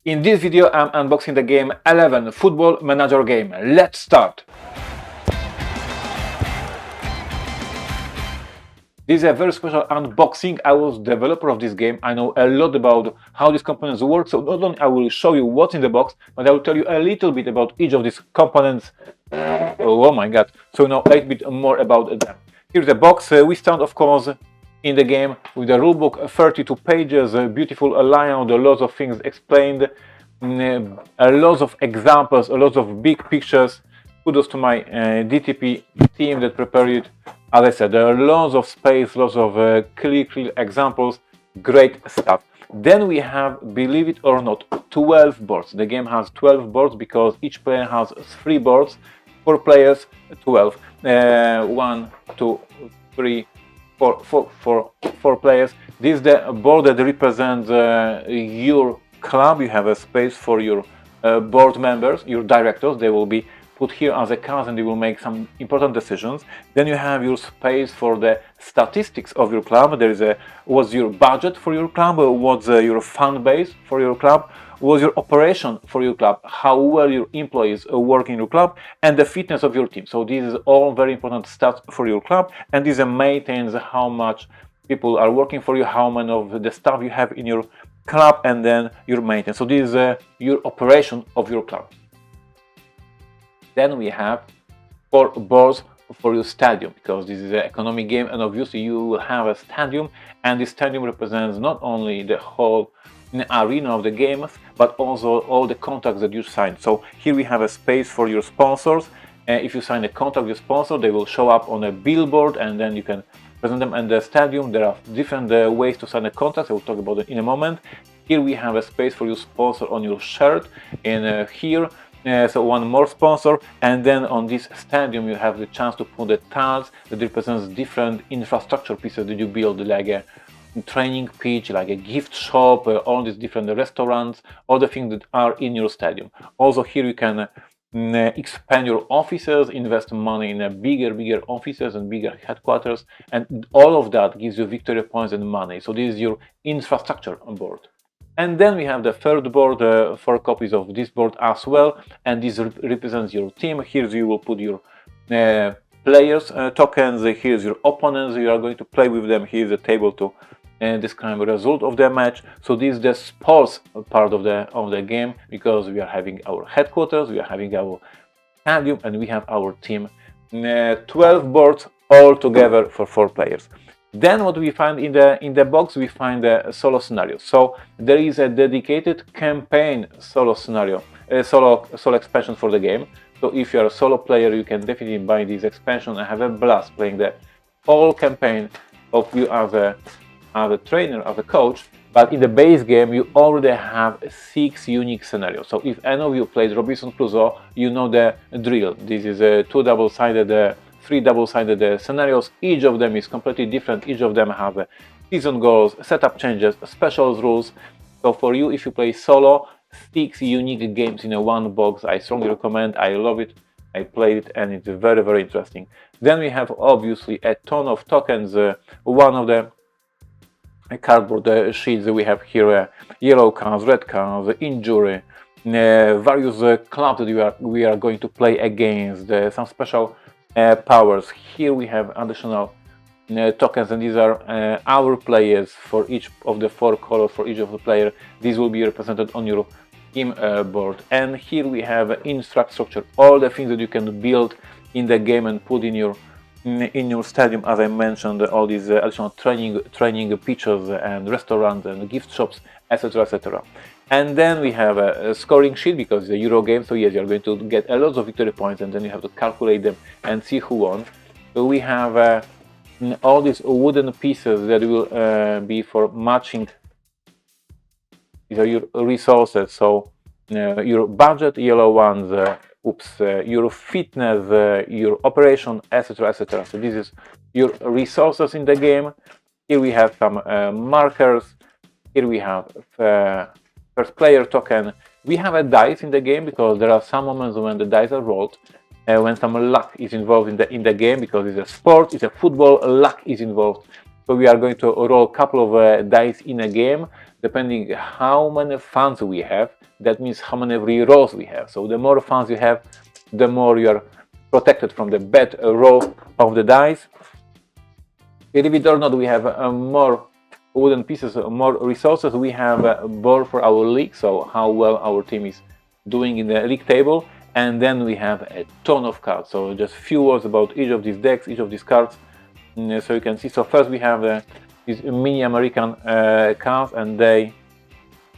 In this video, I'm unboxing the game 11 Football Manager game. Let's start! This is a very special unboxing. I was developer of this game. I know a lot about how these components work, so not only I will show you what's in the box, but I will tell you a little bit about each of these components. Oh my god, so now a little bit more about them. Here's the box. We start, of course, in the game with the rulebook, 32 pages, beautiful layout, lots of things explained, a lot of examples, a lot of big pictures. Kudos to my DTP team that prepared it. As I said, there are lots of space, lots of clear examples, great stuff. Then we have, believe it or not, 12 boards. The game has 12 boards because each player has 3 boards. 4 players, 12. 1, 2, 3, 4 players. This is the board that represents your club. You have a space for your board members, your directors. They will be put here as a cards and they will make some important decisions. Then you have your space for the statistics of your club. There is what's your budget for your club, what's your fan base for your club, what's your operation for your club, how well your employees work in your club, and the fitness of your team. So this is all very important stats for your club, and this maintains how much people are working for you, how many of the staff you have in your club, and then your maintenance. So this is your operation of your club. Then we have 4 boards for your stadium, because this is an economic game and obviously you will have a stadium, and this stadium represents not only the whole arena of the games but also all the contracts that you sign. So here we have a space for your sponsors. If you sign a contract with your sponsor, they will show up on a billboard and then you can present them in the stadium. There are different ways to sign a contract. I will talk about it in a moment. Here we have a space for your sponsor on your shirt, and here so one more sponsor, and then on this stadium you have the chance to put the tiles that represents different infrastructure pieces that you build, like a training pitch, like a gift shop, all these different restaurants, all the things that are in your stadium. Also here you can expand your offices, invest money in bigger offices and bigger headquarters, and all of that gives you victory points and money. So this is your infrastructure board. And then we have the third board, 4 copies of this board as well, and this represents your team. Here you will put your players tokens. Here's your opponents. You are going to play with them. Here's a table to describe the result of the match. So this is the sports part of the game, because we are having our headquarters, we are having our stadium, and we have our team. 12 boards all together for 4 players. Then what we find in the box, we find a solo scenario. So there is a dedicated campaign solo scenario, solo expansion for the game. So if you are a solo player, you can definitely buy this expansion and have a blast playing the whole campaign of you as a trainer, as a coach. But in the base game, you already have 6 unique scenarios. So if any of you played Robinson Crusoe, you know the drill. This is a 2 double-sided 3 double-sided scenarios. Each of them is completely different. Each of them have season goals, setup changes, specials rules. So for you, if you play solo, 6 unique games in one box, I strongly recommend. I love it. I played it and it's very interesting. Then we have obviously a ton of tokens. One of the cardboard sheets we have here, yellow cards, red cards, injury, various clubs that we are going to play against, some special powers. Here we have additional tokens, and these are our players for each of the 4 colors for each of the player. These will be represented on your team board. And here we have infrastructure, all the things that you can build in the game and put in your stadium. As I mentioned, all these additional training pitches and restaurants and gift shops, etc. And then we have a scoring sheet, because it's a Euro game, so yes, you're going to get a lot of victory points, and then you have to calculate them and see who won. So we have all these wooden pieces that will be for matching. These are your resources, so your budget, yellow ones, your fitness, your operation, etc. So this is your resources in the game. Here we have some markers. Here we have first player token. We have a dice in the game, because there are some moments when the dice are rolled, when some luck is involved in the game, because it's a sport, it's a football, luck is involved. So we are going to roll a couple of dice in a game, depending how many funds we have. That means how many re-rolls we have. So the more funds you have, the more you are protected from the bad roll of the dice. Believe it or not, we have more wooden pieces, more resources. We have a board for our league, so how well our team is doing in the league table. And then we have a ton of cards. So just a few words about each of these decks, each of these cards. So you can see. So first we have these mini American cards, and they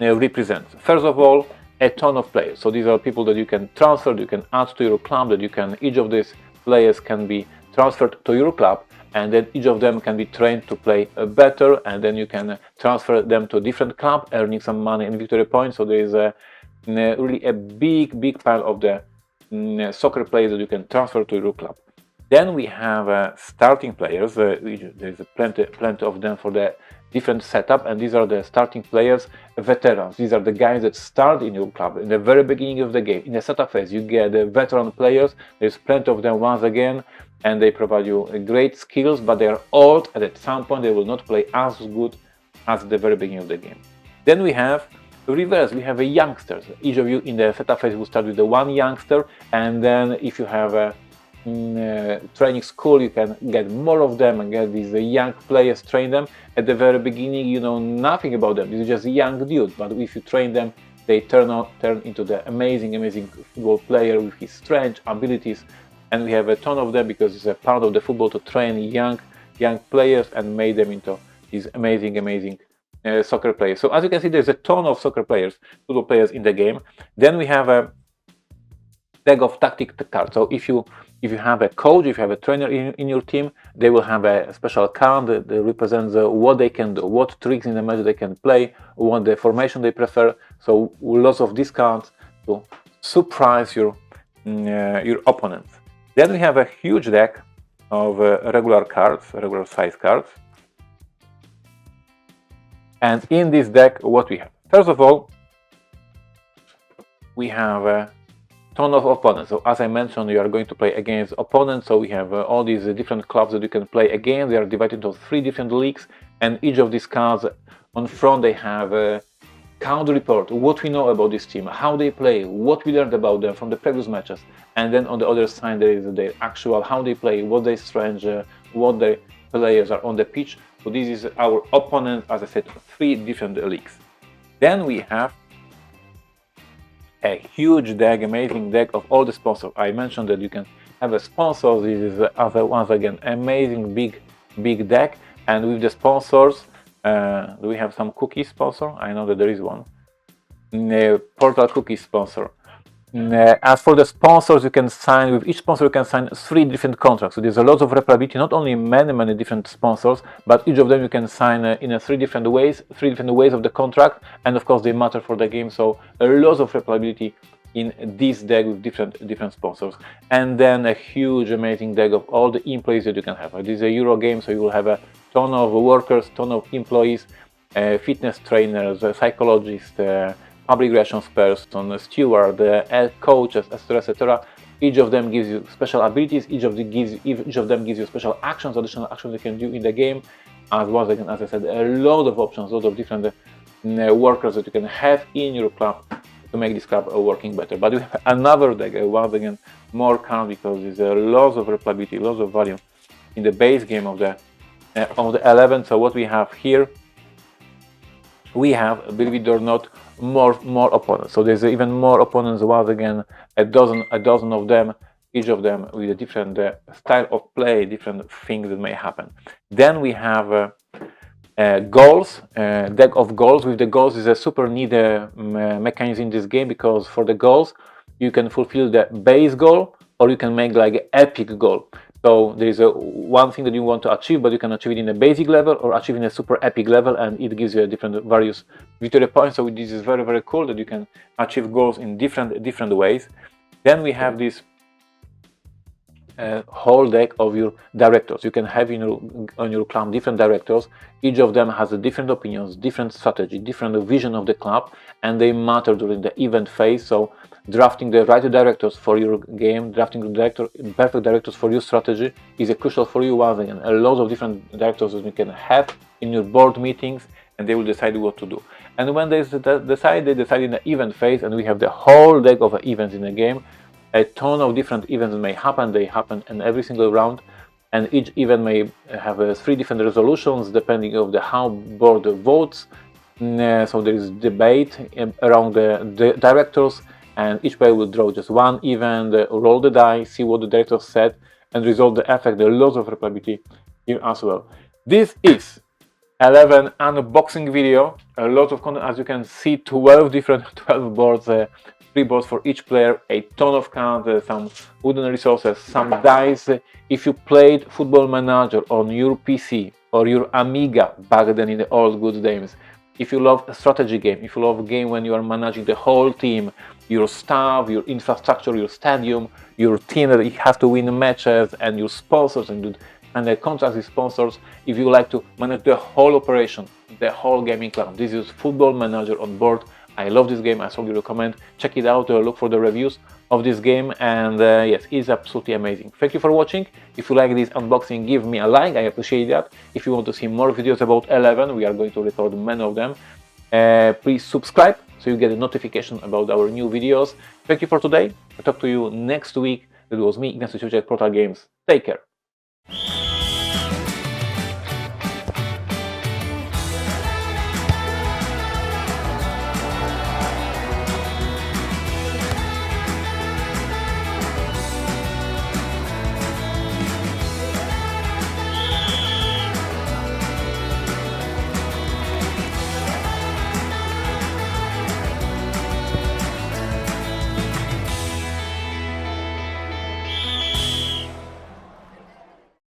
represent, first of all, a ton of players. So these are people that you can transfer, you can add to your club, that you can, each of these players can be transferred to your club, and then each of them can be trained to play better, and then you can transfer them to a different club, earning some money and victory points. So there is really a big pile of the soccer players that you can transfer to your club. Then we have starting players. There's plenty of them for the different setup, and these are the starting players, veterans. These are the guys that start in your club in the very beginning of the game. In the setup phase, you get the veteran players. There's plenty of them once again, and they provide you great skills, but they are old, and at some point they will not play as good as the very beginning of the game. Then we have reverse. We have youngsters. Each of you in the setup phase will start with the one youngster, and then if you have a training school, you can get more of them and get these young players, train them. At the very beginning, you know nothing about them. This is just a young dude, but if you train them, they turn into the amazing football player with his strange abilities. And we have a ton of them because it's a part of the football to train young players and make them into these amazing soccer players. So as you can see, there's a ton of soccer players, football players in the game. Then we have a deck of tactic cards. So if you have a coach, if you have a trainer in your team, they will have a special card that represents what they can do, what tricks in the match they can play, what the formation they prefer. So lots of these cards to surprise your opponents. Then we have a huge deck of regular cards, regular size cards. And in this deck, what we have? First of all, we have a ton of opponents. So as I mentioned, you are going to play against opponents. So we have all these different clubs that you can play against. They are divided into 3 different leagues, and each of these cards on front they have a count report, what we know about this team, how they play, what we learned about them from the previous matches. And then on the other side there is their actual how they play, what their strengths, what their players are on the pitch. So this is our opponent, as I said, 3 different leagues. Then we have a huge deck, amazing deck of all the sponsors. I mentioned that you can have a sponsor. This is once again amazing big deck, and with the sponsors, do we have some cookie sponsor? I know that there is one. Portal cookie sponsor. As for the sponsors, you can sign with each sponsor. You can sign 3 different contracts. So there's a lot of replayability. Not only many different sponsors, but each of them you can sign in 3 different ways. 3 different ways of the contract, and of course they matter for the game. So a lot of replayability in this deck with different sponsors. And then a huge amazing deck of all the employees that you can have. This is a Euro game, so you will have a ton of workers, ton of employees, fitness trainers, psychologists, public relations person, steward, coaches, etc. Each of them gives you special abilities. Each of them gives you special actions, additional actions you can do in the game. As once again, as I said, a lot of options, a lot of different workers that you can have in your club to make this club working better. But we have another deck, once again, more cards, because there's lots of replayability, lots of value in the base game of the 11. So what we have here, we have, believe it or not, more opponents. So there's even more opponents. Once again, a dozen of them, each of them with a different style of play, different things that may happen. Then we have goals, deck of goals. With the goals is a super neat mechanism in this game, because for the goals you can fulfill the base goal, or you can make like an epic goal. So there is one thing that you want to achieve, but you can achieve it in a basic level or achieve in a super epic level, and it gives you a different various victory points. So this is very cool that you can achieve goals in different ways. Then we have this a whole deck of your directors. You can have on your club different directors. Each of them has a different opinions, different strategy, different vision of the club, and they matter during the event phase. So drafting the right directors for your game, drafting the perfect directors for your strategy is a crucial for you. Once again, a lot of different directors that you can have in your board meetings, and they will decide what to do. And when they decide in the event phase, and we have the whole deck of events in the game. A ton of different events may happen. They happen in every single round, and each event may have 3 different resolutions depending on how board votes. So there is debate around the directors, and each player will draw just one event, roll the die, see what the director said, and resolve the effect. There are lots of replayability here as well. This is 11 unboxing video, a lot of content. As you can see, 12 boards, 3 boards for each player, a ton of cards, some wooden resources, some dice. If you played Football Manager on your PC or your Amiga back then in the old good days, if you love a strategy game, if you love a game when you are managing the whole team, your staff, your infrastructure, your stadium, your team that it has to win matches, and your sponsors and the contracts with sponsors, if you like to manage the whole operation, the whole gaming club, this is Football Manager on board. I love this game. I strongly recommend. Check it out. Look for the reviews of this game, and yes, it's absolutely amazing. Thank you for watching. If you like this unboxing, give me a like. I appreciate that. If you want to see more videos about 11, we are going to record many of them. Please subscribe so you get a notification about our new videos. Thank you for today. I'll talk to you next week. It was me, Ignacy Ciuciak, Portal Games. Take care.